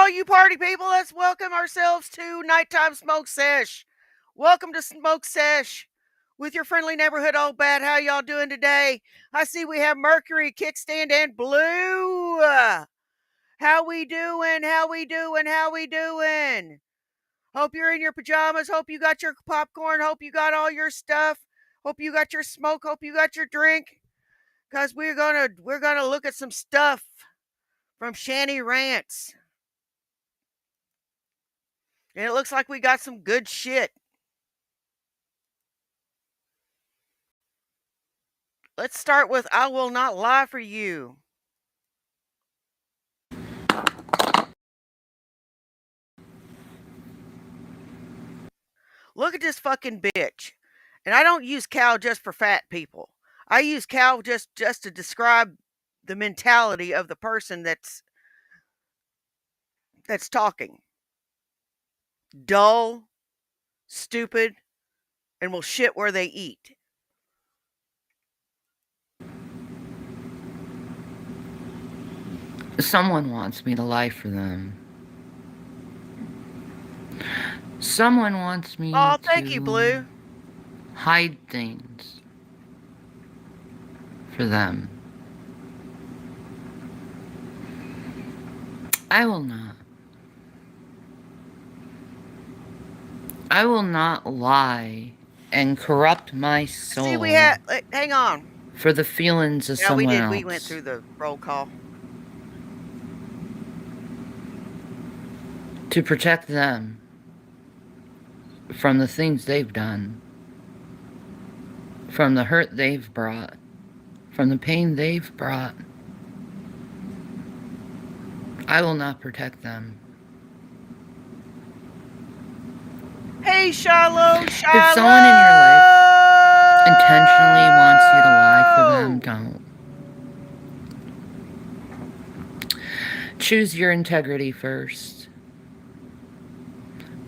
all you party people. Let's welcome ourselves to Nighttime Smoke Sesh. Welcome to Smoke Sesh with your friendly neighborhood old bat. How y'all doing today? I see we have Mercury, Kickstand, and Blue. How we doing? How we doing? How we doing? Hope you're in your pajamas. Hope you got your popcorn. Hope you got all your stuff. Hope you got your smoke. Hope you got your drink. Cause we're gonna look at some stuff from Shanny Rants. And it looks like we got some good shit. Let's start with I Will Not Lie for You. Look at this fucking bitch. And I don't use cow just for fat people. I use cow just to describe the mentality of the person that's talking. Dull, stupid, and will shit where they eat. Someone wants me to lie for them. Someone wants me Oh, thank to you, Blue. hide things for them. I will not. I will not lie and corrupt my soul. See, we had. Hang on. For the feelings of Yeah, someone we did. else. We went through the roll call. To protect them from the things they've done, from the hurt they've brought, from the pain they've brought. I will not protect them. Hey, Shiloh, If someone in your life intentionally wants you to lie for them, don't. Choose your integrity first.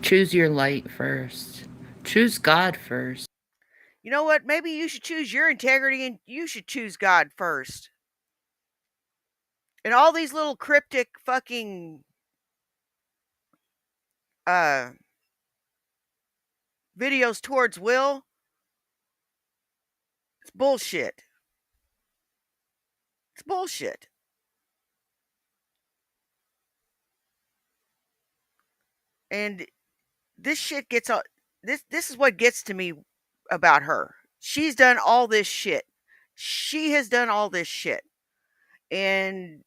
Choose your light first. Choose God first. You know what? Maybe you should choose your integrity and you should choose God first. And all these little cryptic fucking videos towards Will, it's bullshit. It's bullshit. And this shit gets this is what gets to me about her. She's done all this shit. She has done all this shit. And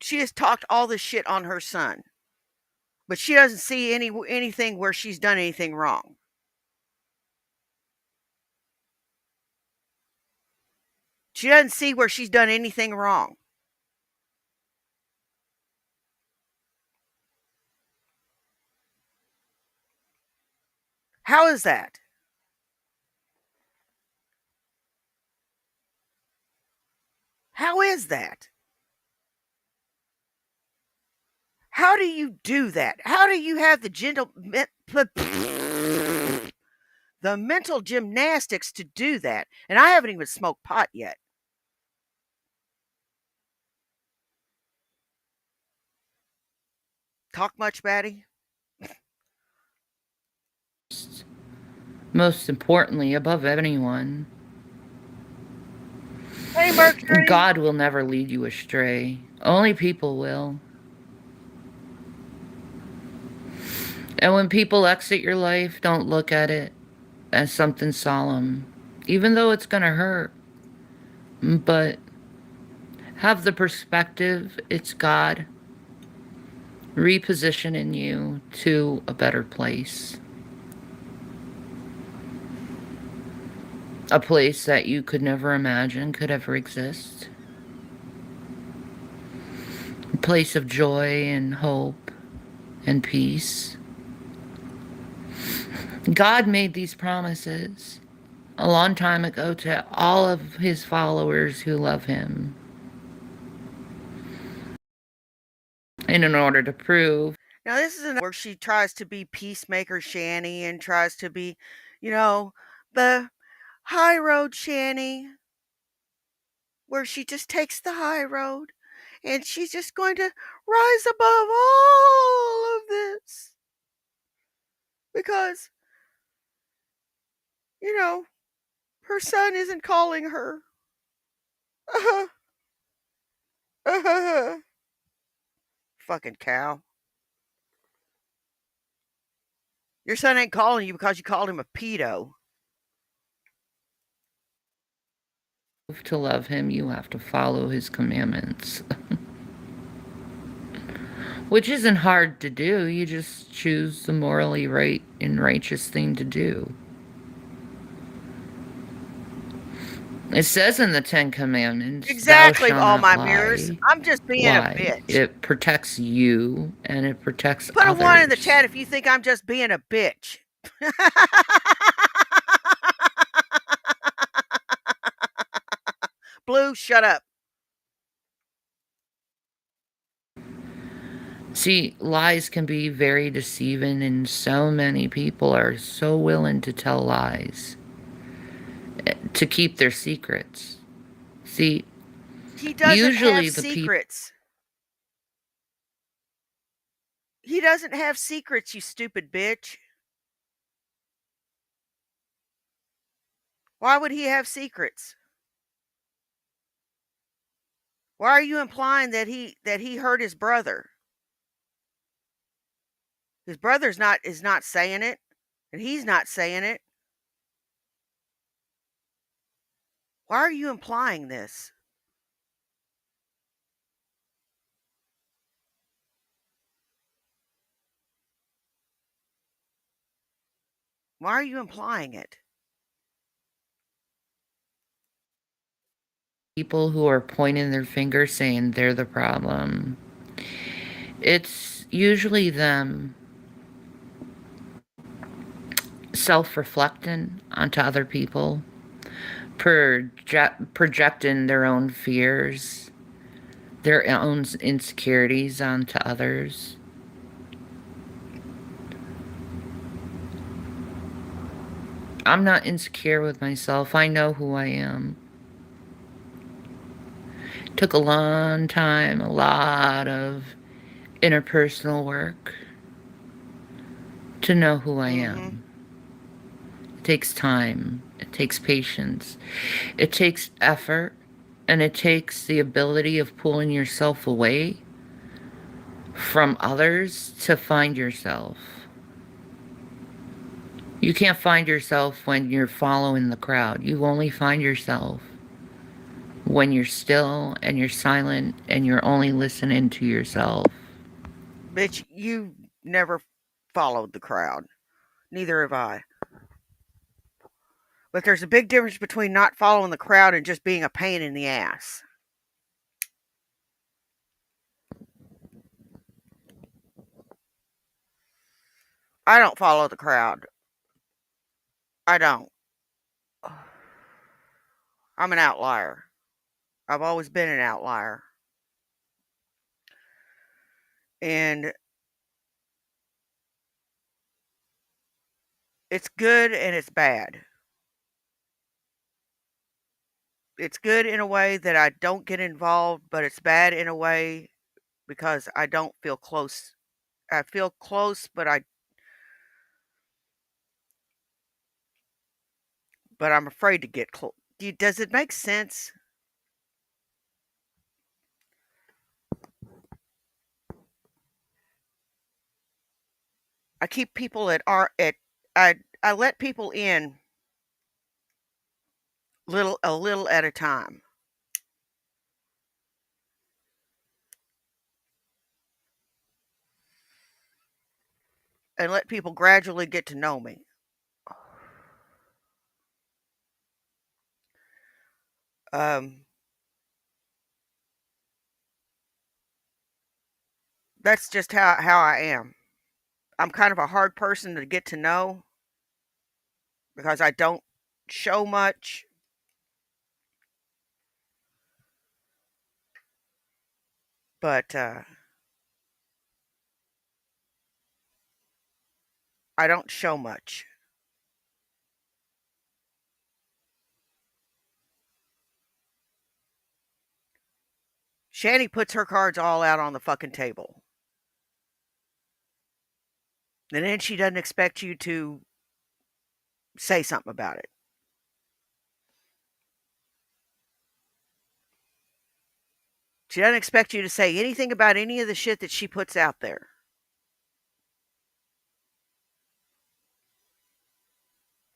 she has talked all this shit on her son. But she doesn't see anything where she's done anything wrong. She doesn't see where she's done anything wrong. How is that? How is that? How do you do that? How do you have the mental gymnastics to do that? And I haven't even smoked pot yet. Talk much, Batty? Most importantly, above anyone, Hey, Mercury. God will never lead you astray. Only people will. And when people exit your life, don't look at it as something solemn, even though it's going to hurt. But have the perspective it's God repositioning you to a better place. A place that you could never imagine could ever exist. A place of joy and hope and peace. God made these promises a long time ago to all of his followers who love him. And in order to prove. Now, this is where she tries to be peacemaker Shanny and tries to be, the high road Shanny, where she just takes the high road and she's just going to rise above all of this because, you know, her son isn't calling her. Uh-huh. Uh-huh. Fucking cow. Your son ain't calling you because you called him a pedo. To love him, you have to follow his commandments, which isn't hard to do. You just choose the morally right and righteous thing to do. It says in the Ten Commandments, thou Exactly, shalt all not my mirrors. lie. I'm just being a Why? bitch. It protects you and it protects Put a one in the others. chat if you think I'm just being a bitch. Blue, shut up. See, lies can be very deceiving, and so many people are so willing to tell lies to keep their secrets. See, He doesn't have usually the people, secrets. He doesn't have secrets, you stupid bitch. Why would he have secrets? Why are you implying that he hurt his brother? His brother's not is not saying it, and he's not saying it. Why are you implying this? Why are you implying it? people who are pointing their finger saying they're the problem, it's usually them self reflecting onto other people, projecting their own fears, their own insecurities onto others. I'm not insecure with myself. I know who I am. It took a long time, a lot of interpersonal work to know who I Mm-hmm. am. It takes time, it takes patience, it takes effort, and it takes the ability of pulling yourself away from others to find yourself. You can't find yourself when you're following the crowd. You only find yourself when you're still and you're silent and you're only listening to yourself. Bitch, you never followed the crowd. Neither have I. But there's a big difference between not following the crowd and just being a pain in the ass. I don't follow the crowd. I don't. I'm an outlier. I've always been an outlier. And it's good and it's bad. It's good in a way that I don't get involved, but it's bad in a way because I don't feel close. I feel close, but I'm afraid to get close. Does it make sense? I keep people at our at I let people in a little at a time and let people gradually get to know me. Um, that's just how I am. I'm kind of a hard person to get to know because I don't show much, but I don't show much. Shanny puts her cards all out on the fucking table. And then she doesn't expect you to say something about it. She doesn't expect you to say anything about any of the shit that she puts out there.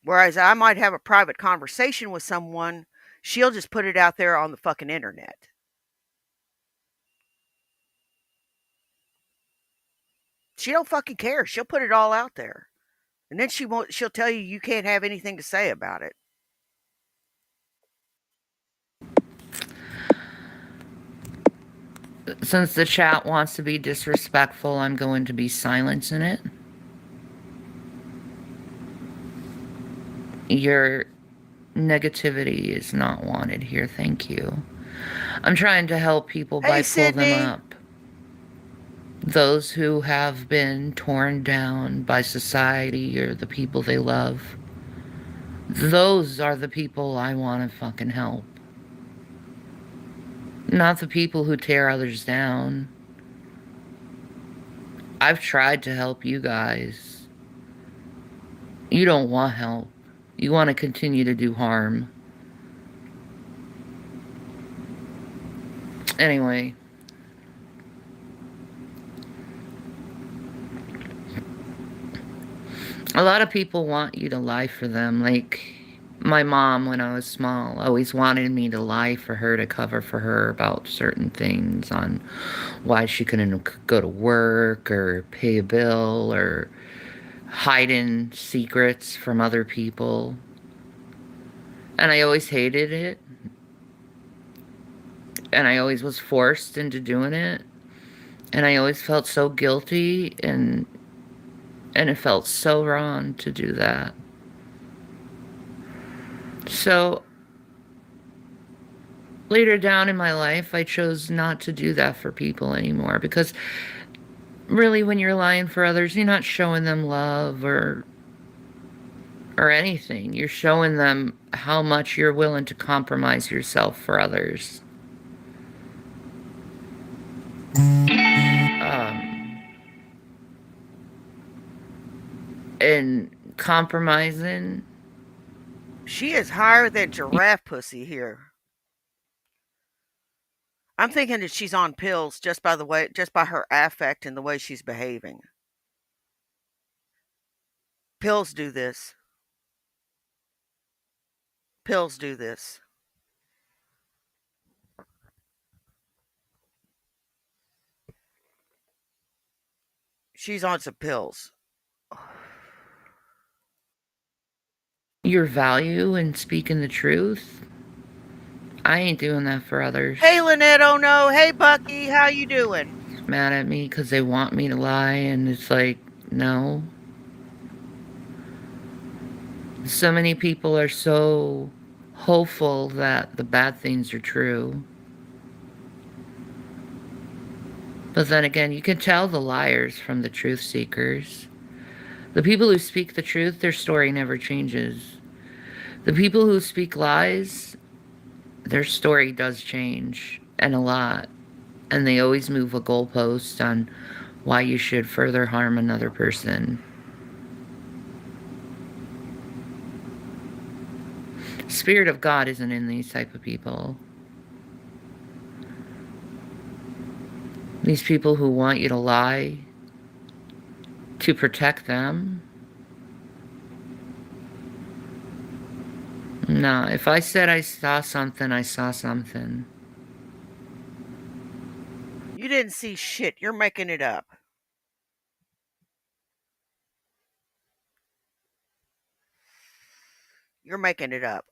Whereas I might have a private conversation with someone, she'll just put it out there on the fucking internet. She don't fucking care. She'll put it all out there. And then she'll tell you you can't have anything to say about it. Since the chat wants to be disrespectful, I'm going to be silencing it. Your negativity is not wanted here. Thank you. I'm trying to help people Hey, by pull them Sydney. up. Those who have been torn down by society or the people they love. Those are the people I want to fucking help. Not the people who tear others down. I've tried to help you guys. You don't want help. You want to continue to do harm. Anyway. A lot of people want you to lie for them. Like, my mom, when I was small, always wanted me to lie for her, to cover for her about certain things, on why she couldn't go to work or pay a bill or hide in secrets from other people. And I always hated it. And I always was forced into doing it. And I always felt so guilty, and it felt so wrong to do that. So later down in my life, I chose not to do that for people anymore, because really, when you're lying for others, you're not showing them love or anything. You're showing them how much you're willing to compromise yourself for others. And compromising. She is higher than giraffe pussy here. I'm thinking that she's on pills just by her affect and the way she's behaving. Pills do this. Pills do this. She's on some pills. Your value in speaking the truth. I ain't doing that for others. Hey, Lynette, oh no. Hey, Bucky, how you doing? Mad at me because they want me to lie, and it's like, no. So many people are so hopeful that the bad things are true. But then again, you can tell the liars from the truth seekers. The people who speak the truth, their story never changes. The people who speak lies, their story does change, and a lot. And they always move a goalpost on why you should further harm another person. Spirit of God isn't in these type of people. These people who want you to lie to protect them. No, if I said I saw something, I saw something. You didn't see shit. You're making it up. You're making it up.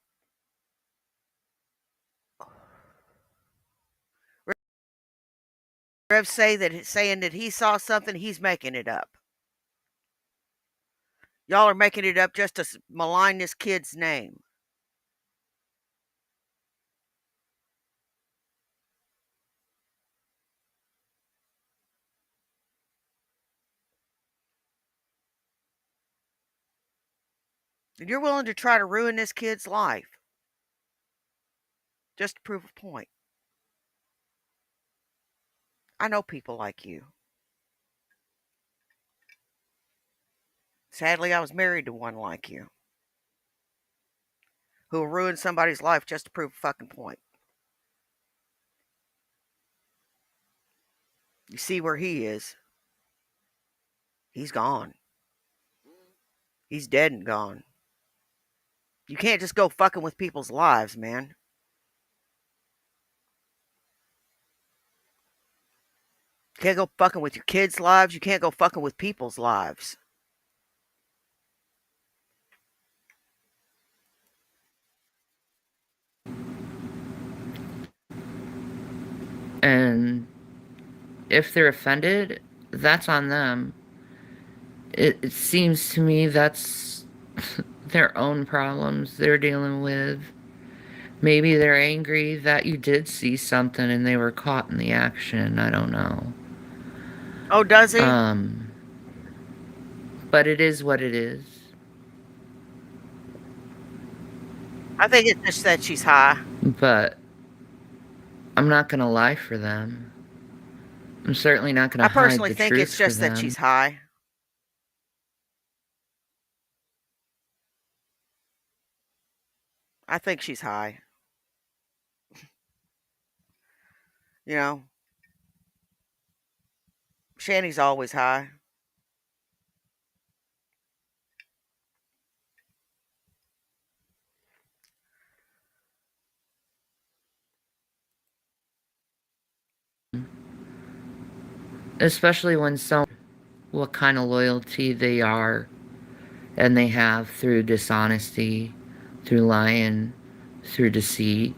Rev saying that he saw something, he's making it up. Y'all are making it up just to malign this kid's name. And you're willing to try to ruin this kid's life just to prove a point. I know people like you. Sadly, I was married to one like you who will ruin somebody's life just to prove a fucking point. You see where he is. He's gone. He's dead and gone. You can't just go fucking with people's lives, man. You can't go fucking with your kids' lives. You can't go fucking with people's lives. And if they're offended, that's on them. It seems to me that's their own problems they're dealing with. Maybe they're angry that you did see something and they were caught in the action. I don't know. Oh, does he? Um, but it is what it is. I think it's just that she's high. But I'm not going to lie for them. I'm certainly not going I to hide personally the think truth it's for just that them. she's high. I think she's high. You know, Shanny's always high. Especially when someone, what kind of loyalty they are and they have through dishonesty, through lying, through deceit,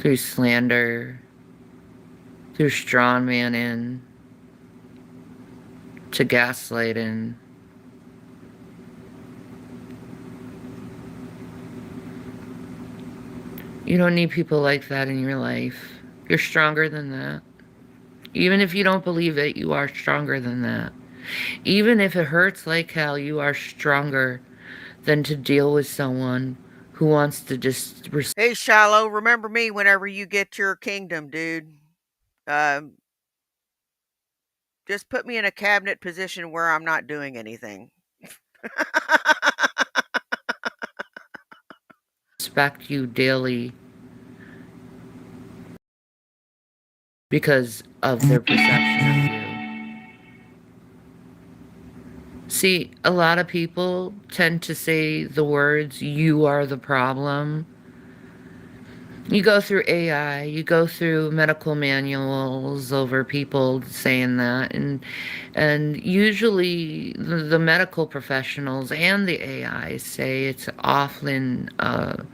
through slander, through strong manning, to gaslighting. You don't need people like that in your life. You're stronger than that. Even if you don't believe it, you are stronger than that. Even if it hurts like hell, you are stronger than to deal with someone who wants to just. Hey, Shiloh, remember me whenever you get your kingdom, dude. Um, just put me in a cabinet position where I'm not doing anything. Respect you daily because of their perception of you. See, a lot of people tend to say the words, you are the problem. You go through AI, you go through medical manuals over people saying that, and usually the medical professionals and the AI say it's often a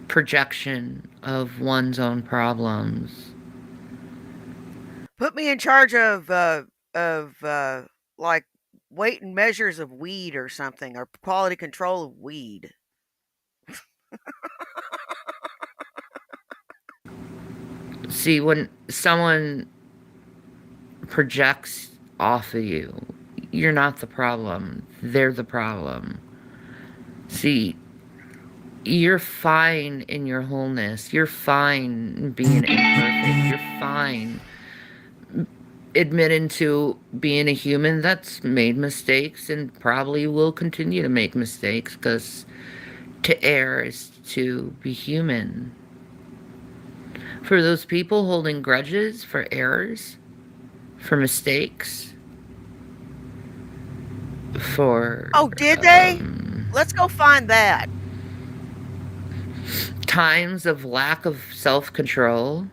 projection of one's own problems. Put me in charge of like weight and measures of weed or something, or quality control of weed. See, when someone projects off of you, you're not the problem. They're the problem. See, you're fine in your wholeness. You're fine being imperfect. You're fine admitting to being a human that's made mistakes and probably will continue to make mistakes because to err is to be human. For those people holding grudges for errors, for mistakes, for Oh, did they? um, Let's go find that. times of lack of self control,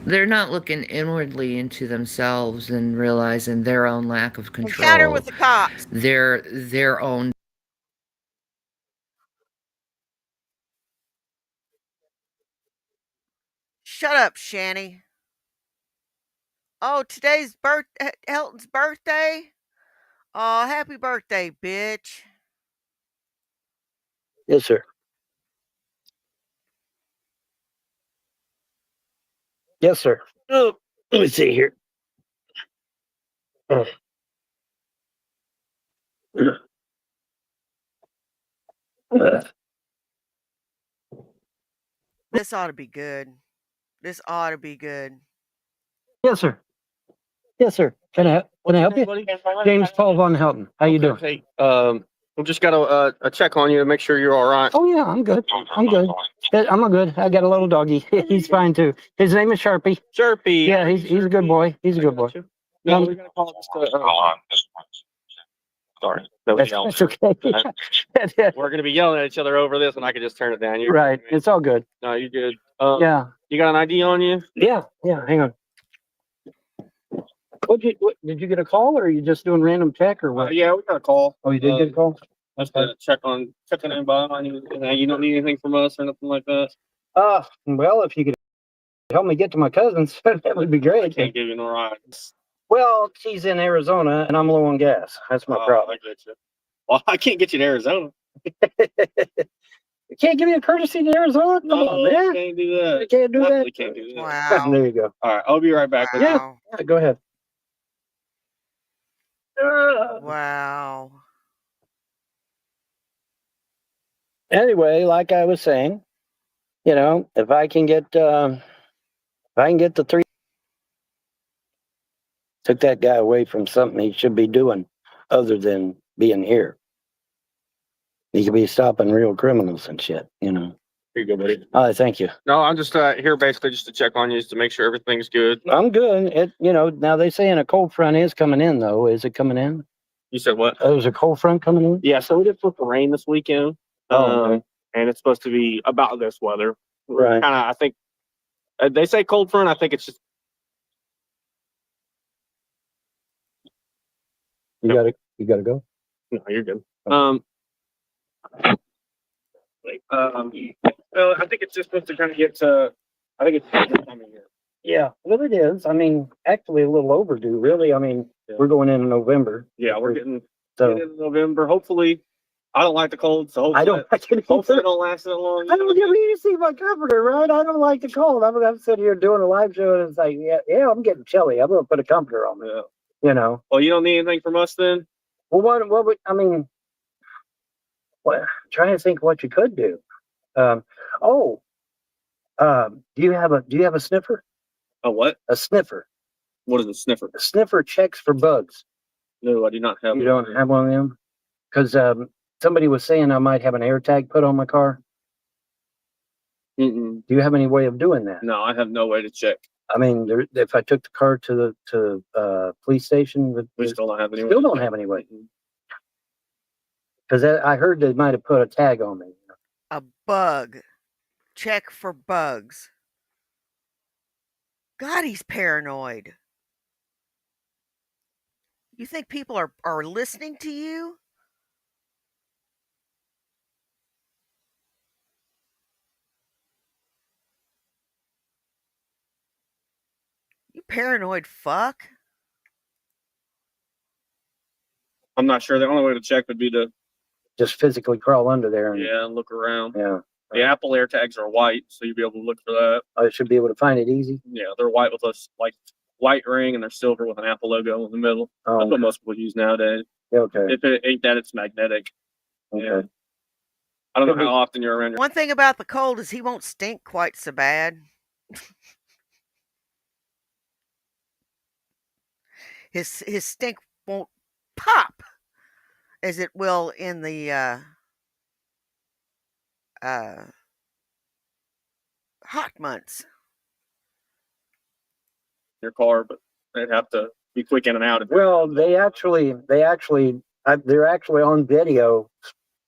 they're not looking inwardly into themselves and realizing their own lack of Encounter with control, the cops. their own. Shut up, Shanny. Oh, today's Helton's birthday. Oh, happy birthday, bitch. Yes, sir. Yes, sir. Oh, let me see here. Uh, This ought to be good. This ought to be good. Yes, sir. Yes, sir. Can I help you? James Paul Von Helton. How you doing? Hey, we just got a check on you to make sure you're all right. Oh yeah, I'm good. I'm good. I'm good. I got a little doggy. He's fine too. His name is Sharpie. Sharpie. Yeah, he's a good boy. He's a good boy. No, we're gonna call this. Sorry, That's okay. we're gonna be yelling at each other over this, and I can just turn it down. You're Right. good, It's all good. no, you're good. Yeah. You got an ID on you? Yeah. Yeah. Hang on. Did you get a call, or are you just doing random check, or what? Yeah, we got a call. Oh, you did get a call? Let's checking in on you. You don't need anything from us or nothing like that. Well, if you could help me get to my cousin's, that would be great. I can't give you no rides. Well, she's in Arizona, and I'm low on gas. That's my problem. I get you. Well, I can't get you to Arizona. You can't give me a courtesy to Arizona? Come on, man. Can't do that. You can't do Definitely that? can't do that. Wow. There you go. All right, I'll be right back. With you. Wow. Yeah, go ahead. Wow. Anyway, like I was saying, if I can get the three, took that guy away from something he should be doing other than being here. He could be stopping real criminals and shit, Here you go, buddy. Thank you. No, I'm just here basically just to check on you, just to make sure everything's good. I'm good. Now they saying a cold front is coming in, though. Is it coming in? You said what? There's a cold front coming in? Yeah, so we did flip the rain this weekend. Okay. And it's supposed to be about this weather. Right. Kind of, I think, they say cold front. I think it's just. You gotta go? No, you're good. Well, I think it's just supposed to kind of get to. I think it's coming here. Yeah, well, it is. I mean, actually a little overdue, really. I mean, we're going into November. Yeah, we're getting So into November. Hopefully, I don't like the cold, so hopefully I don't like it. hopefully it don't last that long. I don't get you see my comforter, right? I don't like the cold. I'm sitting here doing a live show, and it's like, yeah, I'm getting chilly. I'm gonna put a comforter on me. Yeah. Well, you don't need anything from us then. Well, what would I mean? Trying to think what you could do. Do you have a sniffer? A what? A sniffer. What is a sniffer? A sniffer checks for bugs. No, I do not have. You don't have one of them? Because somebody was saying I might have an air tag put on my car. Mm-mm. Do you have any way of doing that? No, I have no way to check. I mean, if I took the car to the police station, We still don't have any. Still don't have any way. Because I heard they might have put a tag on me. A bug. Check for bugs. God, he's paranoid. You think people are listening to you? You paranoid fuck. I'm not sure. The only way to check would be to Just physically crawl under there. and look around. Yeah. The Apple AirTags are white, so you'll be able to look for that. I should be able to find it easy. Yeah, they're white with a white ring, and they're silver with an Apple logo in the middle. Oh, That's what most people use nowadays. okay. If it ain't that, it's magnetic. Okay. Yeah. I don't know how often you're around. One thing about the cold is he won't stink quite so bad. His stink won't pop as it will in the hot months. Your car, but they'd have to be quick in and out. Well, they're actually on video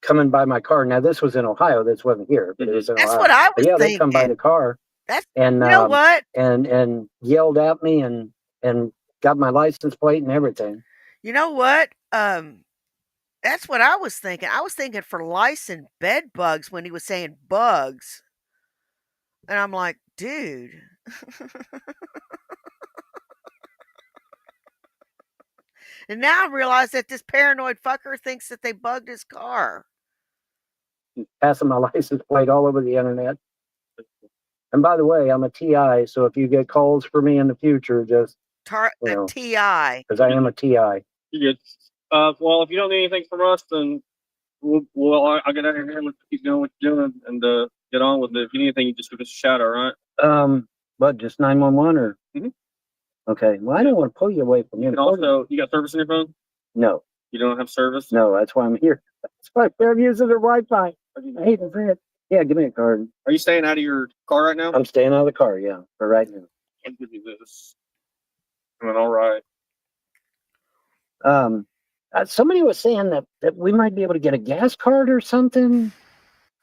coming by my car. Now this was in Ohio. This wasn't here, but it was in That's Ohio. what I was Yeah, thinking. they come by the car. That's and you know what? and yelled at me and got my license plate and everything. You know what? That's what I was thinking. I was thinking for lice and bed bugs when he was saying bugs. And I'm like, dude. And now I realize that this paranoid fucker thinks that they bugged his car. Passing my license plate all over the internet. And by the way, I'm a TI, so if you get calls for me in the future, just TI. Because I am a TI. You good? Well, if you don't need anything from us, then I'll get out of here and keep doing what you're doing. And get on with it. If you need anything, you just give us a shout, all right? But just 911 or? Mhm. Okay. Well, I don't want to pull you away from you. And also, you got service on your phone? No. You don't have service? No, that's why I'm here. That's why I'm using their Wi-Fi. I hate it. Yeah, give me a card. Are you staying out of your car right now? I'm staying out of the car, yeah, for right now. I'll give you this. And then, all right. Somebody was saying that we might be able to get a gas card or something,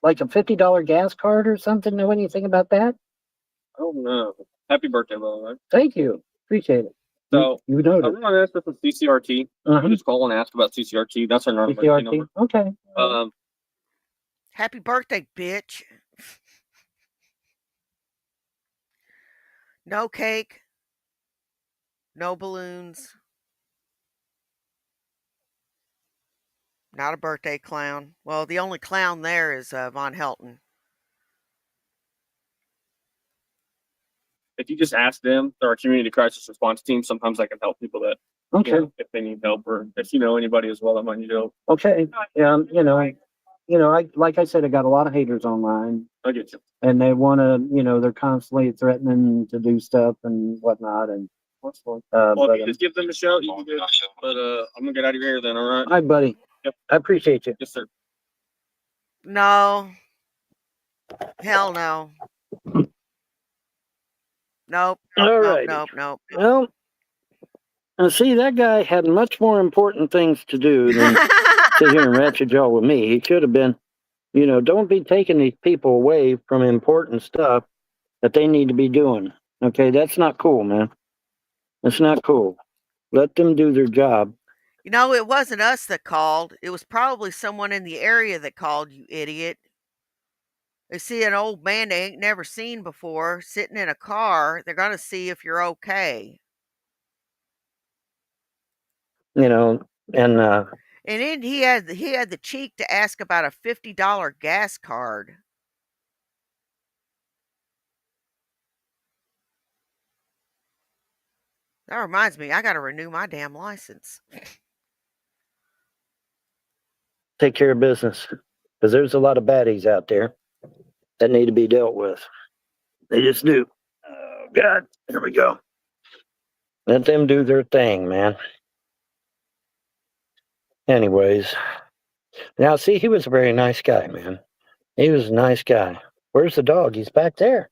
like a $50 gas card or something. Know anything about that? Oh, no. Happy birthday, by the way. Thank you. Appreciate it. So, you know everyone asks us for CCRT. You just call and ask about CCRT. That's our normal number. Okay. Happy birthday, bitch. No cake. No balloons. Not a birthday clown. Well, the only clown there is Von Helton. If you just ask them, they're our community crisis response team. Sometimes I can help people that, if they need help, or if you know anybody as well that might need help. Okay. I like I said, I got a lot of haters online. I get you. And they want to, they're constantly threatening to do stuff and whatnot. And that's fine. Well, if you just give them a shout, you can do it. But I'm gonna get out of here then. All right. Hi, buddy. Yep. I appreciate you. Yes, sir. No. Hell no. Nope. All right. Nope. Well, see, that guy had much more important things to do than sit here and ratchet y'all with me. He should have been, don't be taking these people away from important stuff that they need to be doing. Okay, that's not cool, man. That's not cool. Let them do their job. It wasn't us that called. It was probably someone in the area that called, you idiot. They see an old man they ain't never seen before sitting in a car. They're going to see if you're okay. And then he had the cheek to ask about a $50 gas card. That reminds me, I got to renew my damn license. Take care of business, because there's a lot of baddies out there that need to be dealt with. They just do. Oh, God. Here we go. Let them do their thing, man. Anyways. Now, see, he was a very nice guy, man. He was a nice guy. Where's the dog? He's back there.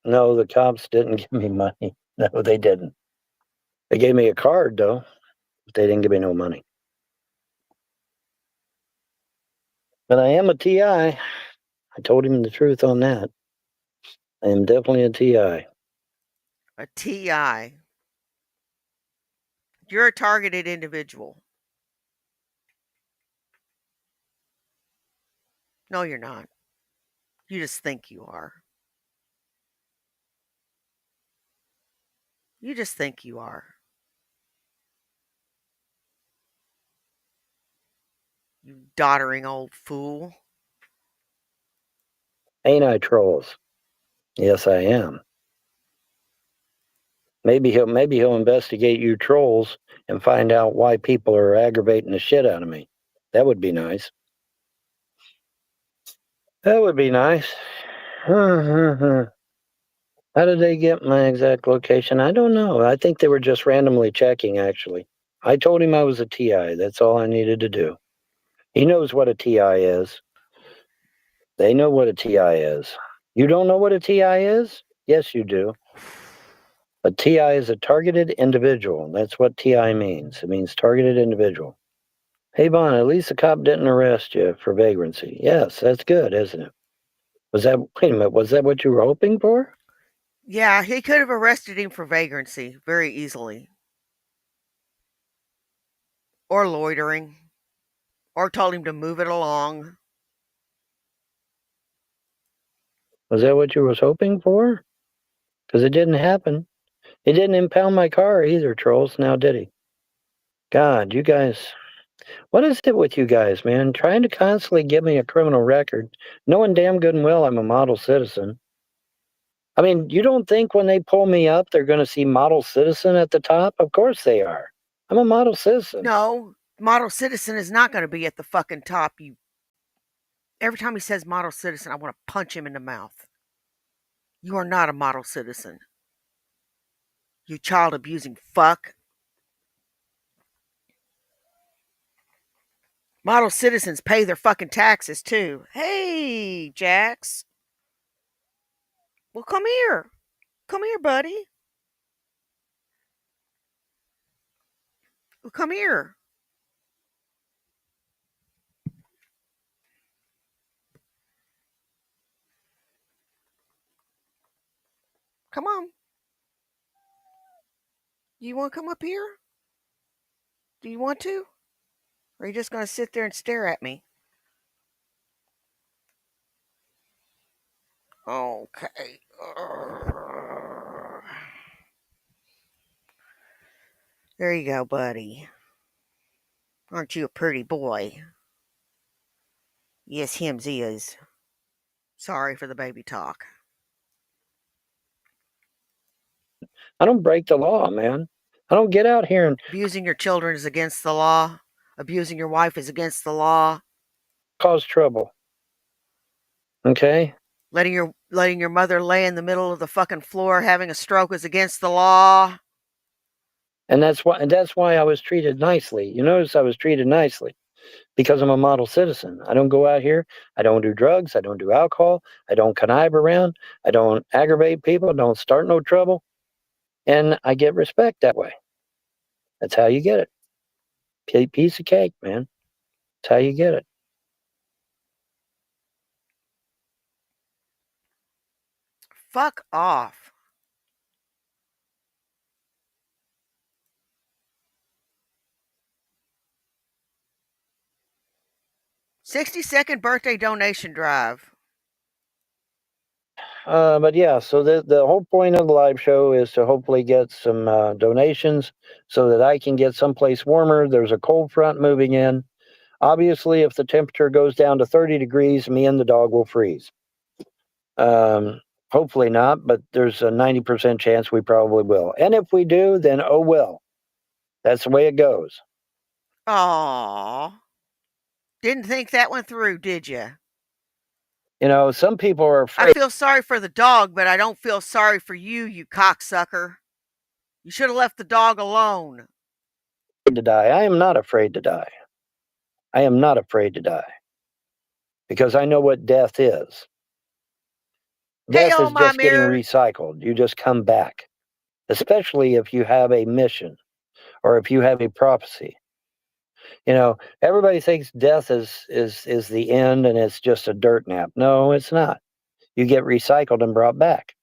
No, the cops didn't give me money. No, they didn't. They gave me a card, though. But they didn't give me no money. But I am a TI. I told him the truth on that. I am definitely a TI. A TI. You're a targeted individual. No, you're not. You just think you are. You just think you are. You doddering old fool. Ain't I, trolls? Yes, I am. Maybe he'll investigate you trolls and find out why people are aggravating the shit out of me. That would be nice. That would be nice. How did they get my exact location? I don't know. I think they were just randomly checking, actually. I told him I was a TI. That's all I needed to do. He knows what a TI is. They know what a TI is. You don't know what a TI is? Yes, you do. A TI is a targeted individual. That's what TI means. It means targeted individual. Hey, Bon, at least the cop didn't arrest you for vagrancy. Yes, that's good, isn't it? Wait a minute, was that what you were hoping for? Yeah, he could have arrested him for vagrancy very easily. Or loitering. Or told him to move it along. Was that what you was hoping for? Because it didn't happen. He didn't impound my car either, trolls, now did he? God, you guys... What is it with you guys, man? Trying to constantly give me a criminal record, knowing damn good and well I'm a model citizen. I mean, you don't think when they pull me up, they're going to see model citizen at the top? Of course they are. I'm a model citizen. No, model citizen is not going to be at the fucking top, you Every time he says model citizen, I want to punch him in the mouth. You are not a model citizen. You child abusing fuck. Model citizens pay their fucking taxes too. Hey, Jax. Well, come here. Come here, buddy. Well, come here. Come on. You want to come up here? Do you want to? Or are you just going to sit there and stare at me? Okay. There you go, buddy. Aren't you a pretty boy? Yes, hims is. Sorry for the baby talk. I don't break the law, man. I don't get out here and Abusing your children is against the law. Abusing your wife is against the law. cause trouble. Okay? Letting your mother lay in the middle of the fucking floor having a stroke is against the law. And that's why I was treated nicely. You notice I was treated nicely because I'm a model citizen. I don't go out here. I don't do drugs. I don't do alcohol. I don't connive around. I don't aggravate people. Don't start no trouble. And I get respect that way. That's how you get it. Piece of cake, man. That's how you get it. Fuck off. $60 birthday donation drive. But yeah, so the whole point of the live show is to hopefully get some donations so that I can get someplace warmer. There's a cold front moving in. Obviously, if the temperature goes down to 30 degrees, me and the dog will freeze. Hopefully not, but there's a 90% chance we probably will. And if we do, then oh well. That's the way it goes. Aww. Didn't think that went through, did you? You know, some people are I afraid feel sorry for the dog, but I don't feel sorry for you, you cocksucker. You should have left the dog alone. to die. I am not afraid to die. I am not afraid to die because I know what death is. Hey, Death oh is my just getting mirror. recycled. You just come back, especially if you have a mission or if you have a prophecy. You know, everybody thinks death is the end and it's just a dirt nap. No, it's not. You get recycled and brought back,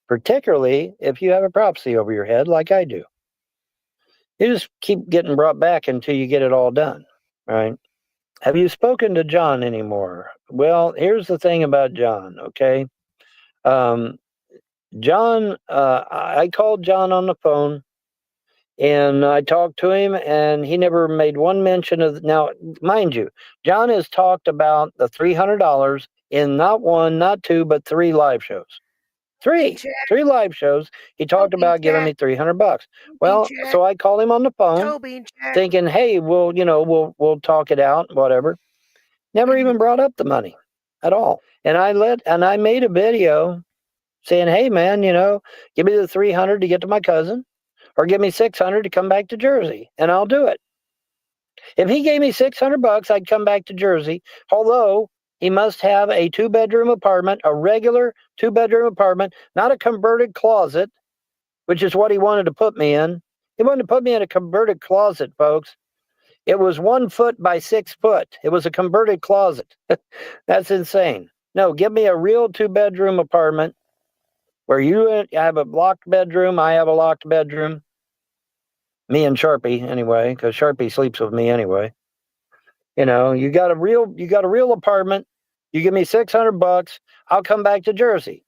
particularly if you have a prophecy over your head like I do. You just keep getting brought back until you get it all done, right? Have you spoken to John anymore? Well, here's the thing about John, okay? John, I called John on the phone and I talked to him, and he never made one mention of. Now, mind you, John has talked about the $300 in not one, not two, but 3 live shows. Hey, Three live shows. He talked Toby and about giving Jack. me $300. Toby and Well, Jack. so I called him on the phone, Toby and Jack. thinking, hey, we'll talk it out, whatever. Never even brought up the money at all. And I made a video saying, hey man, give me the 300 to get to my cousin, or give me 600 to come back to Jersey, and I'll do it. If he gave me $600, I'd come back to Jersey, although he must have a 2-bedroom apartment, a regular 2-bedroom apartment, not a converted closet, which is what he wanted to put me in. He wanted to put me in a converted closet, folks. It was 1 foot by 6 foot. It was a converted closet. That's insane. No, give me a real 2-bedroom apartment where you have a locked bedroom, I have a locked bedroom. Me and Sharpie, anyway, because Sharpie sleeps with me anyway. You got a real apartment. You give me $600, I'll come back to Jersey.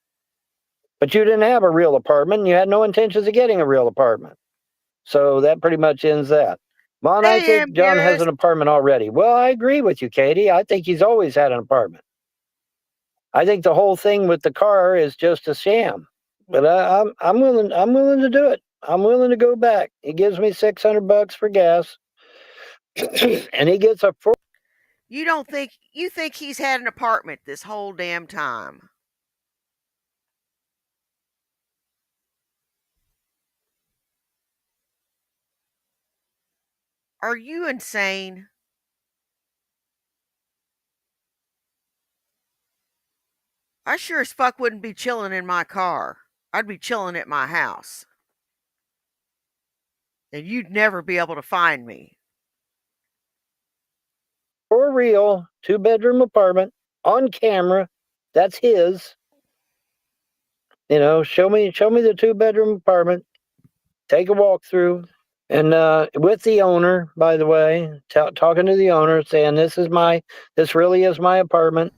But you didn't have a real apartment, and you had no intentions of getting a real apartment. So that pretty much ends that. Mon, I think John has an apartment already. Well, I agree with you, Katie. I think he's always had an apartment. I think the whole thing with the car is just a sham. But I'm willing to do it. I'm willing to go back. He gives me $600 for gas, and he gets a You think he's had an apartment this whole damn time? Are you insane? I sure as fuck wouldn't be chilling in my car. I'd be chilling at my house. And you'd never be able to find me. For real, 2-bedroom apartment on camera. That's his. You know, show me the 2-bedroom apartment. Take a walk through, and with the owner, by the way, talking to the owner, saying this really is my apartment.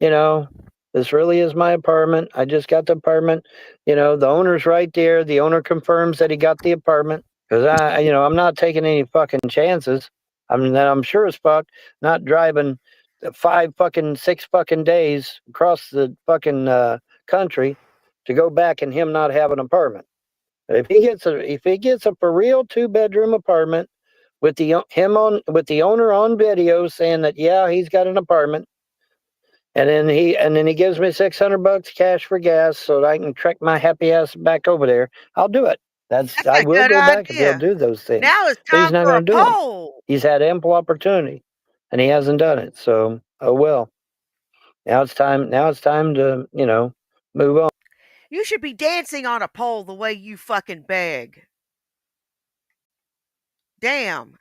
You know, this really is my apartment. I just got the apartment. You know, the owner's right there. The owner confirms that he got the apartment because I'm not taking any fucking chances. I mean, I'm sure as fuck not driving 6 fucking days across the fucking country to go back and him not have an apartment. If he gets a for real 2-bedroom apartment with the owner on video saying that yeah he's got an apartment, and then he gives me $600 cash for gas so that I can trek my happy ass back over there, I'll do it. That's I a will good go back if he'll idea. do those things. Now it's But he's time not for a going to do them. poll. He's had ample opportunity, and he hasn't done it. So oh well. Now it's time. Now it's time to move on. You should be dancing on a pole the way you fucking beg. Damn.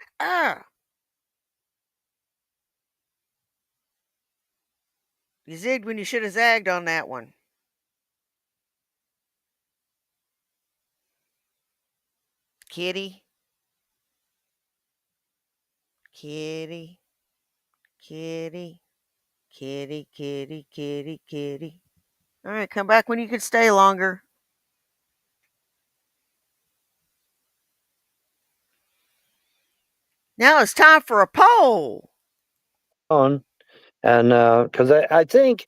You zigged when you should have zagged on that one. Kitty. Kitty. Kitty. Kitty, kitty, kitty, kitty. All right, come back when you can stay longer. Now it's time for a poll. On, and because I think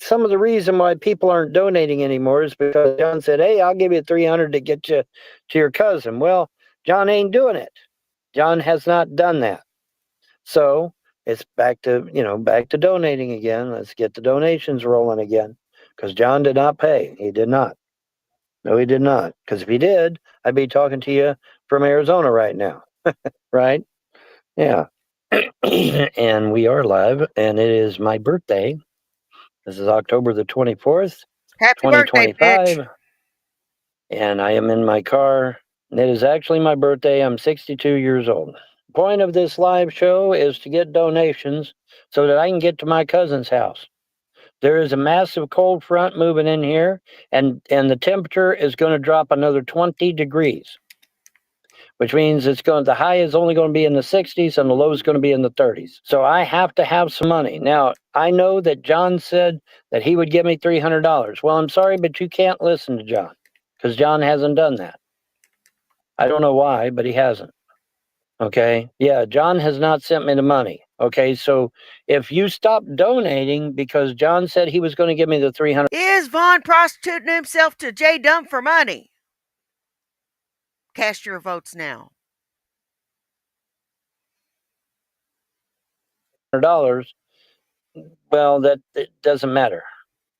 some of the reason why people aren't donating anymore is because John said, "Hey, I'll give you 300 to get you to your cousin." Well, John ain't doing it. John has not done that. So it's back to donating again. Let's get the donations rolling again. Because John did not pay. He did not. No, he did not. Because if he did, I'd be talking to you from Arizona right now. Right? Yeah. And we are live, and it is my birthday. This is October the 24th, Happy birthday, bitch. 2025. And I am in my car. It is actually my birthday. I'm 62 years old. Point of this live show is to get donations so that I can get to my cousin's house. There is a massive cold front moving in here, and the temperature is going to drop another 20 degrees, which means the high is only going to be in the 60s and the low is going to be in the 30s. So I have to have some money. Now, I know that John said that he would give me $300. Well, I'm sorry, but you can't listen to John because John hasn't done that. I don't know why, but he hasn't. Okay. Yeah, John has not sent me the money. Okay. So if you stop donating because John said he was going to give me the 300 Is Vaughn prostituting himself to J Dump for money? Cast your votes now. dollars, well, that it doesn't matter.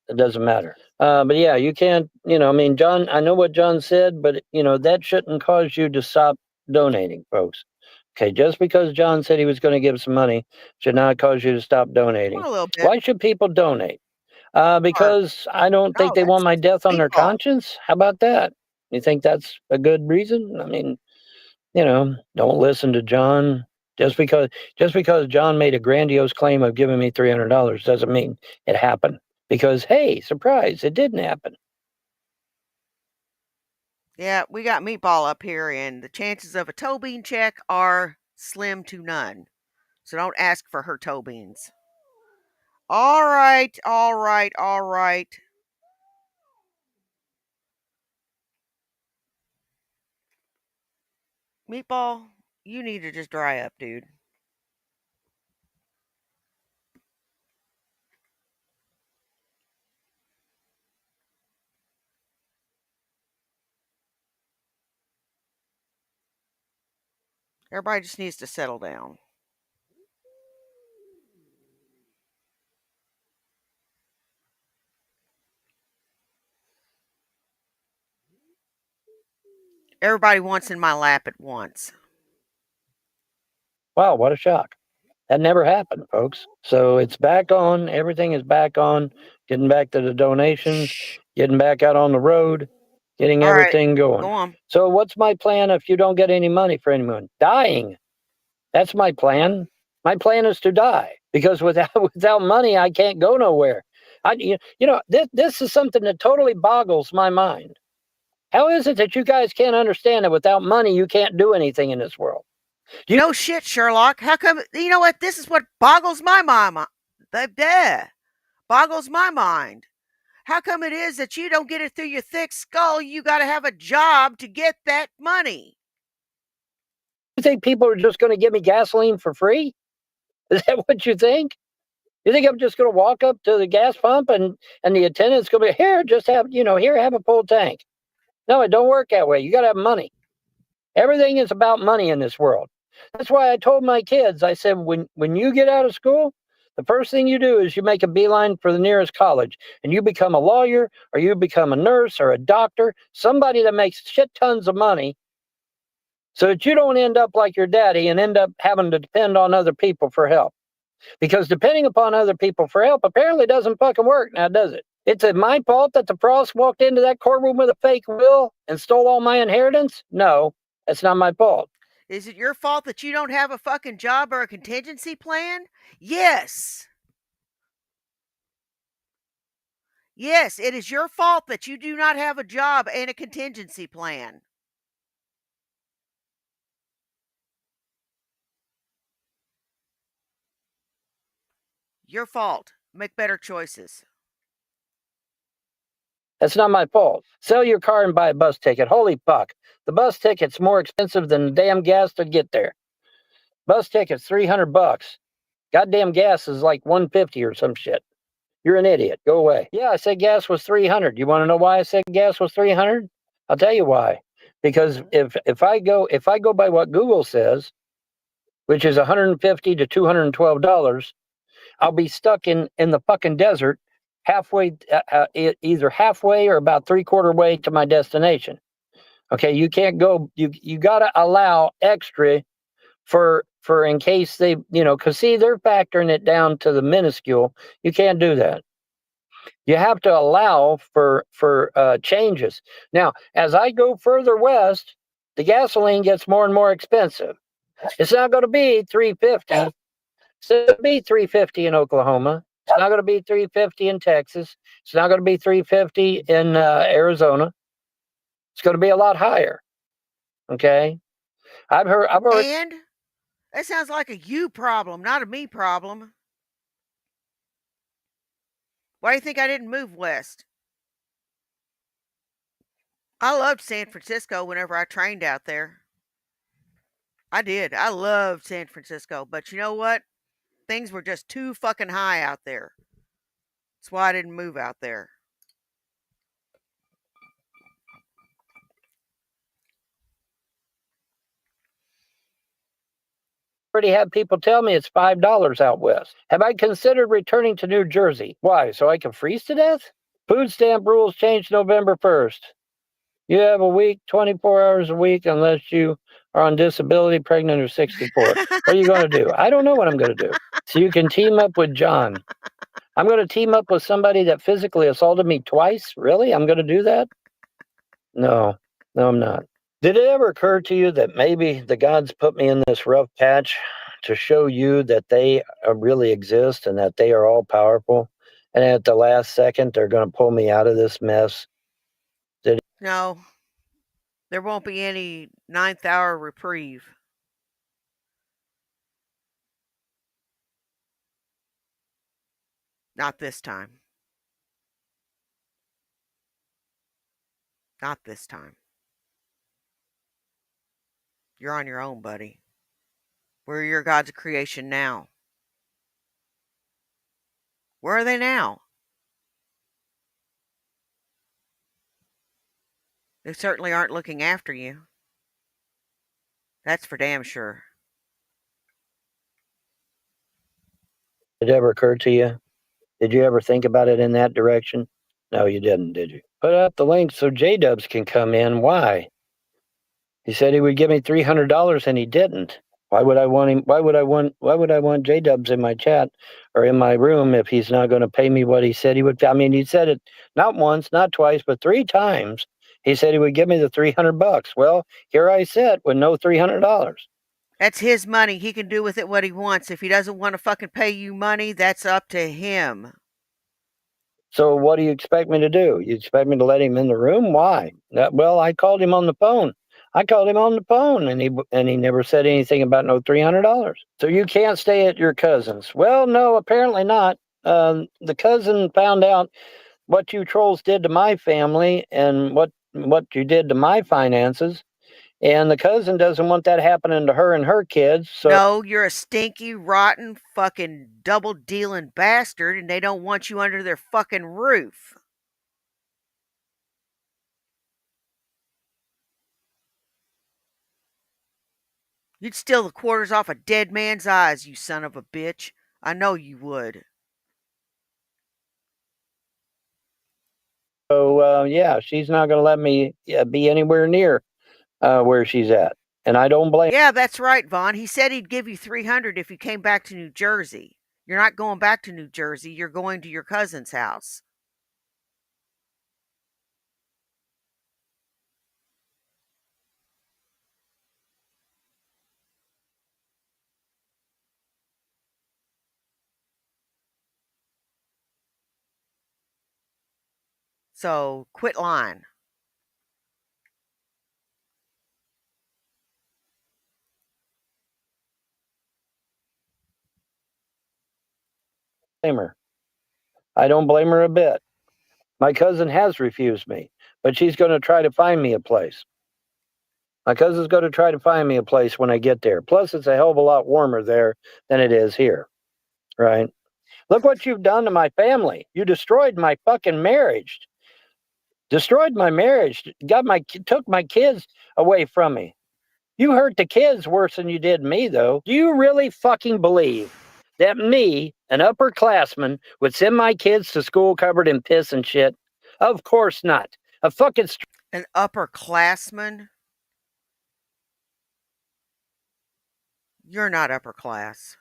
It doesn't matter. But yeah, you can't. I mean, John. I know what John said, but that shouldn't cause you to stop donating, folks. Okay, just because John said he was going to give some money should not cause you to stop donating. A little bit. Why should people donate? Or, Because I don't think no, they want that's my death on their meatball. conscience. How about that? You think that's a good reason? I mean, don't listen to John. Just because John made a grandiose claim of giving me $300 doesn't mean it happened. Because hey, surprise, it didn't happen. Yeah, we got meatball up here, and the chances of a toe bean check are slim to none. So don't ask for her toe beans. All right, all right, all right. Meatball, you need to just dry up, dude. Everybody just needs to settle down. Everybody wants in my lap at once. Wow, what a shock. That never happened, folks. So it's back on. Everything is back on. Getting back to the donations, Shh. getting back out on the road, getting All right, everything going. go on. So what's my plan if you don't get any money for anyone? Dying. That's my plan. My plan is to die because without money, I can't go nowhere. This is something that totally boggles my mind. How is it that you guys can't understand that without money, you can't do anything in this world? No shit, Sherlock. How come? You know what? This is what boggles my mind. Boggles my mind. How come it is that you don't get it through your thick skull? You got to have a job to get that money. You think people are just going to give me gasoline for free? Is that what you think? You think I'm just going to walk up to the gas pump and the attendant's going to be here, just have have a full tank? No, it don't work that way. You got to have money. Everything is about money in this world. That's why I told my kids, I said, when you get out of school, the first thing you do is you make a beeline for the nearest college and you become a lawyer or you become a nurse or a doctor, somebody that makes shit tons of money so that you don't end up like your daddy and end up having to depend on other people for help. Because depending upon other people for help apparently doesn't fucking work now, does it? It's my fault that the Frost walked into that courtroom with a fake will and stole all my inheritance? No, that's not my fault. Is it your fault that you don't have a fucking job or a contingency plan? Yes. Yes, it is your fault that you do not have a job and a contingency plan. Your fault. Make better choices. That's not my fault. Sell your car and buy a bus ticket. Holy fuck. The bus ticket's more expensive than the damn gas to get there. Bus ticket's $300. Goddamn gas is like $150 or some shit. You're an idiot. Go away. Yeah, I said gas was $300. You want to know why I said gas was $300? I'll tell you why. Because if I go by what Google says, which is $150 to $212, I'll be stuck in the fucking desert halfway, either halfway or about 3/4 way to my destination. Okay, you can't go. You got to allow extra for in case they, because see, they're factoring it down to the minuscule. You can't do that. You have to allow for changes. Now, as I go further west, the gasoline gets more and more expensive. It's not going to be $3.50. It's going to be $3.50 in Oklahoma. It's not going to be $3.50 in Texas. It's not going to be $3.50 in Arizona. It's going to be a lot higher. Okay, I've heard. And that sounds like a you problem, not a me problem. Why do you think I didn't move west? I loved San Francisco whenever I trained out there. I did. I loved San Francisco. But you know what? Things were just too fucking high out there. That's why I didn't move out there. Already had people tell me it's $5 out west. Have I considered returning to New Jersey? Why? So I can freeze to death? Food stamp rules changed November 1st. You have a week, 24 hours a week, unless you are on disability, pregnant, or 64. What are you going to do? I don't know what I'm going to do. So you can team up with John. I'm going to team up with somebody that physically assaulted me twice? Really? I'm going to do that? No, I'm not. Did it ever occur to you that maybe the gods put me in this rough patch to show you that they really exist and that they are all powerful? And at the last second, they're going to pull me out of this mess? No, there won't be any ninth hour reprieve. Not this time. Not this time. You're on your own, buddy. Where are your gods of creation now? Where are they now? They certainly aren't looking after you. That's for damn sure. Did it ever occur to you? Did you ever think about it in that direction? No, you didn't, did you? Put up the link so J-Dubs can come in. Why? He said he would give me $300 and he didn't. Why would I want him? Why would I want J Dubs in my chat or in my room if he's not going to pay me what he said he would? I mean, he said it not once, not twice, but 3 times. He said he would give me the $300. Well, here I sit with no $300. That's his money. He can do with it what he wants. If he doesn't want to fucking pay you money, that's up to him. So what do you expect me to do? You expect me to let him in the room? Why? Well, I called him on the phone. And he never said anything about no $300. So you can't stay at your cousin's. Well, no, apparently not. The cousin found out what you trolls did to my family and what you did to my finances, and the cousin doesn't want that happening to her and her kids. So No, you're a stinky, rotten, fucking double dealing bastard, and they don't want you under their fucking roof. You'd steal the quarters off a dead man's eyes, you son of a bitch. I know you would. yeah, she's not going to let me be anywhere near where she's at, and I don't blame. Yeah, that's right, Vaughn. He said he'd give you 300 if you came back to New Jersey. You're not going back to New Jersey. You're going to your cousin's house. So quit lying. Blame her. I don't blame her a bit. My cousin has refused me, but she's going to try to find me a place. My cousin's going to try to find me a place when I get there. Plus, it's a hell of a lot warmer there than it is here, right? Look what you've done to my family. You destroyed my fucking marriage. Destroyed my marriage. Took my kids away from me. You hurt the kids worse than you did me, though. Do you really fucking believe that me, an upperclassman, would send my kids to school covered in piss and shit? Of course not. A fucking An upperclassman? You're not upper class.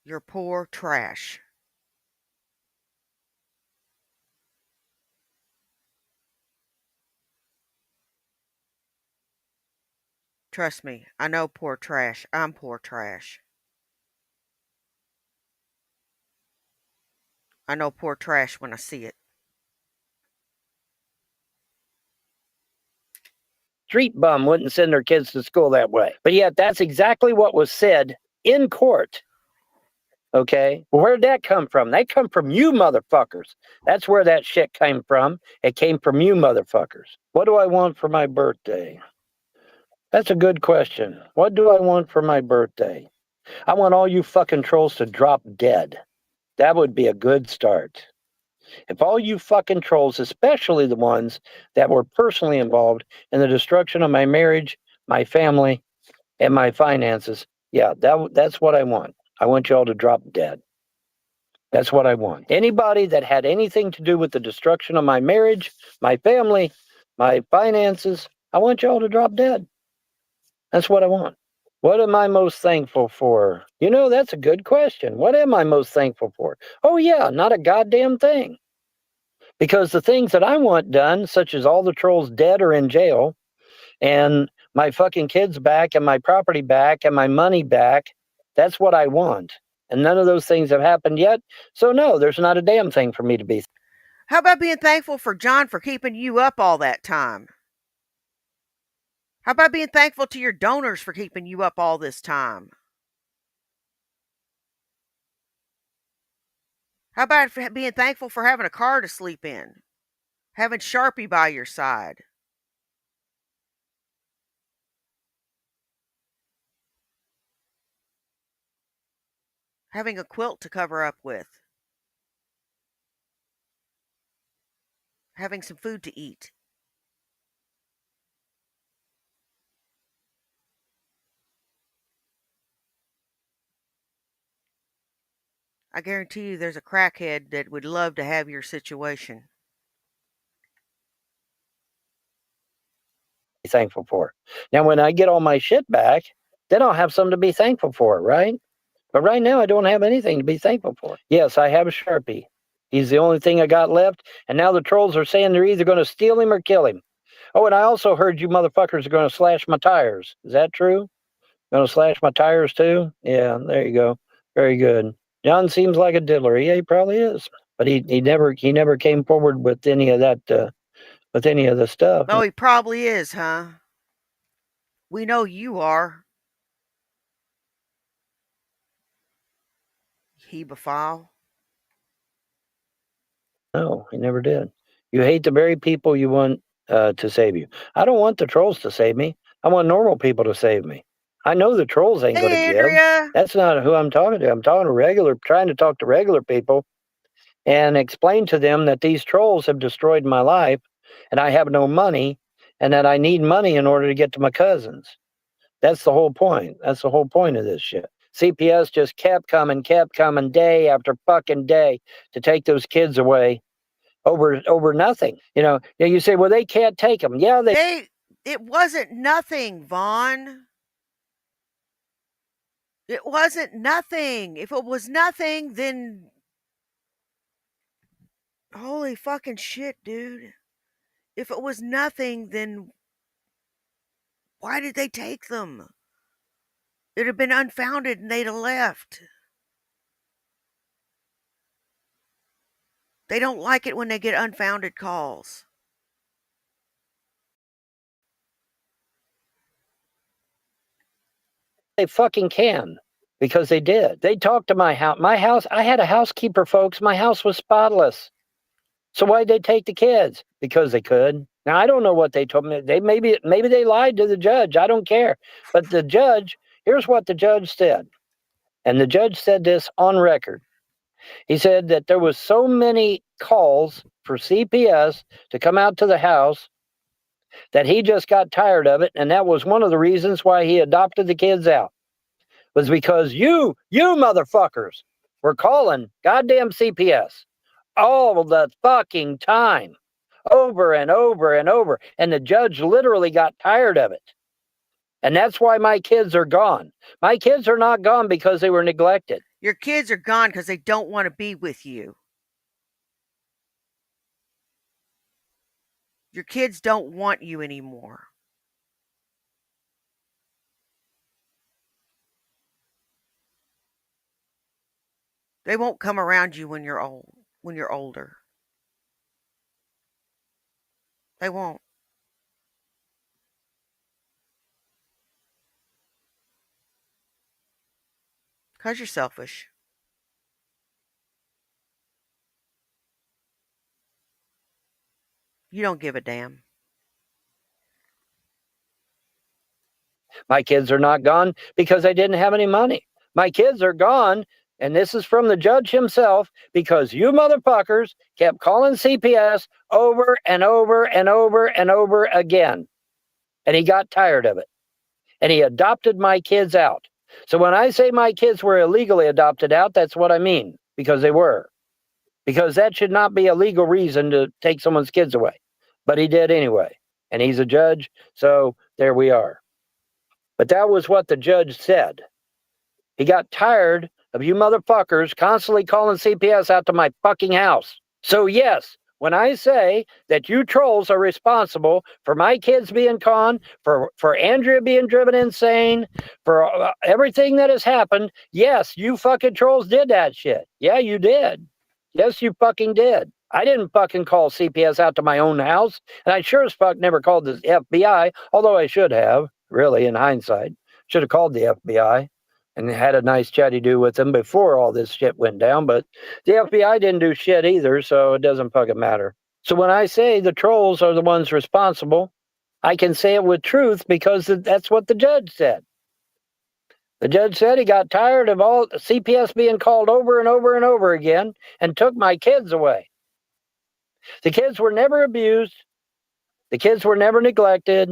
You're poor trash. Trust me, I know poor trash. I'm poor trash. I know poor trash when I see it. street bum wouldn't send their kids to school that way. But yet, that's exactly what was said in court. Okay. Well, where'd that come from? That come from you motherfuckers. That's where that shit came from. It came from you motherfuckers. What do I want for my birthday? That's a good question. What do I want for my birthday? I want all you fucking trolls to drop dead. That would be a good start. If all you fucking trolls, especially the ones that were personally involved in the destruction of my marriage, my family, and my finances, yeah, that's what I want. I want you all to drop dead. That's what I want. Anybody that had anything to do with the destruction of my marriage, my family, my finances, I want you all to drop dead. That's what I want. What am I most thankful for? You know, that's a good question. What am I most thankful for? Oh, yeah, not a goddamn thing. Because the things that I want done, such as all the trolls dead or in jail, and my fucking kids back, and my property back, and my money back, that's what I want. And none of those things have happened yet. So, no, there's not a damn thing for me to be. How about being thankful for John for keeping you up all that time? How about being thankful to your donors for keeping you up all this time? How about being thankful for having a car to sleep in? Having Sharpie by your side? Having a quilt to cover up with? Having some food to eat? I guarantee you there's a crackhead that would love to have your situation. thankful for. Now, when I get all my shit back, then I'll have something to be thankful for, right? But right now, I don't have anything to be thankful for. Yes, I have a Sharpie. He's the only thing I got left, and now the trolls are saying they're either going to steal him or kill him. Oh, and I also heard you motherfuckers are going to slash my tires. Is that true? Going to slash my tires too? Yeah, there you go. Very good. John seems like a diddler. Yeah, he probably is. But he never came forward with any of that with any of the stuff. Oh, he probably is, huh? We know you are. Hebephile. No, he never did. You hate the very people you want to save you. I don't want the trolls to save me. I want normal people to save me. I know the trolls ain't going to Hey, give. Andrea. That's not who I'm talking to. I'm talking to trying to talk to regular people and explain to them that these trolls have destroyed my life and I have no money and that I need money in order to get to my cousins. That's the whole point. That's the whole point of this shit. CPS just kept coming day after fucking day to take those kids away over nothing. You say, well, they can't take them. Yeah, It wasn't nothing, Vaughn. It wasn't nothing. If it was nothing, then holy fucking shit, dude. If it was nothing, then why did they take them? It'd have been unfounded and they'd have left. They don't like it when they get unfounded calls. they fucking can because they did. They talked to my house. My house, I had a housekeeper, folks. My house was spotless. So why'd they take the kids? Because they could. Now I don't know what they told me. Maybe they lied to the judge. I don't care. But the judge, here's what the judge said. And the judge said this on record. He said that there was so many calls for CPS to come out to the house that he just got tired of it, and that was one of the reasons why he adopted the kids out. Was because you motherfuckers were calling goddamn CPS all the fucking time, over and over and over. And the judge literally got tired of it. And that's why my kids are gone. My kids are not gone because they were neglected. Your kids are gone because they don't want to be with you. Your kids don't want you anymore. They won't come around you when you're older. They won't. Because you're selfish. You don't give a damn. My kids are not gone because I didn't have any money. My kids are gone, and this is from the judge himself, because you motherfuckers kept calling CPS over and over and over and over again. And he got tired of it. And he adopted my kids out. So when I say my kids were illegally adopted out, that's what I mean, because they were. Because that should not be a legal reason to take someone's kids away. But he did anyway. And he's a judge, so there we are. But that was what the judge said. He got tired of you motherfuckers constantly calling CPS out to my fucking house. So yes, when I say that you trolls are responsible for my kids being conned, for Andrea being driven insane, for everything that has happened, yes, you fucking trolls did that shit. Yeah, you did. Yes, you fucking did. I didn't fucking call CPS out to my own house, and I sure as fuck never called the FBI, although I should have, really, in hindsight. Should have called the FBI and had a nice chatty-do with them before all this shit went down, but the FBI didn't do shit either, so it doesn't fucking matter. So when I say the trolls are the ones responsible, I can say it with truth because that's what the judge said. The judge said he got tired of all the CPS being called over and over and over again and took my kids away. The kids were never abused. The kids were never neglected.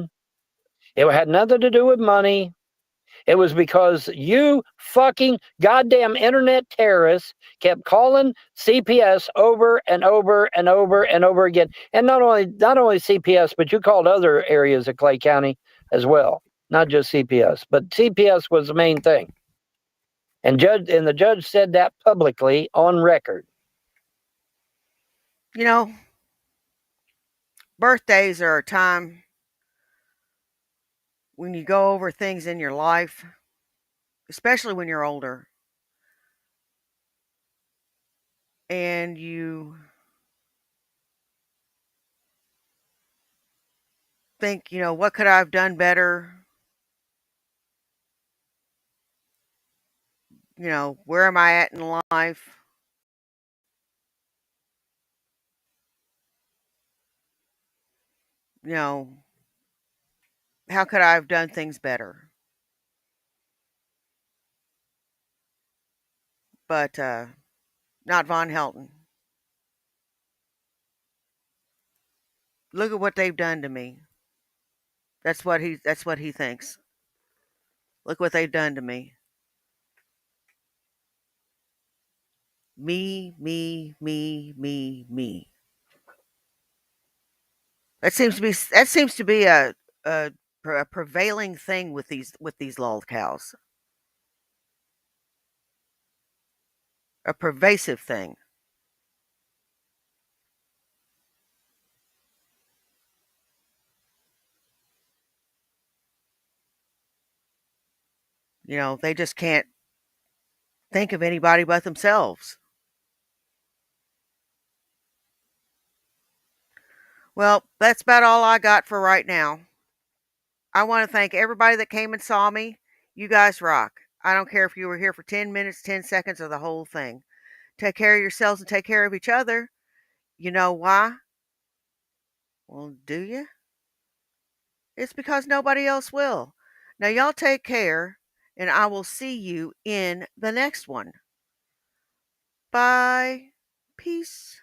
It had nothing to do with money. It was because you fucking goddamn internet terrorists kept calling CPS over and over and over and over again. And not only CPS, but you called other areas of Clay County as well. Not just CPS, but CPS was the main thing. And the judge said that publicly on record. You know, birthdays are a time when you go over things in your life, especially when you're older, and you think, what could I have done better? Where am I at in life? How could I have done things better? But not Von Helton. Look at what they've done to me. That's what he thinks. Look what they've done to me. Me, me, me, me, me. That seems to be a prevailing thing with these lolcows. A pervasive thing. They just can't think of anybody but themselves. Well, that's about all I got for right now. I want to thank everybody that came and saw me. You guys rock. I don't care if you were here for 10 minutes, 10 seconds, or the whole thing. Take care of yourselves and take care of each other. You know why? Well, do you? It's because nobody else will. Now, y'all take care, and I will see you in the next one. Bye. Peace.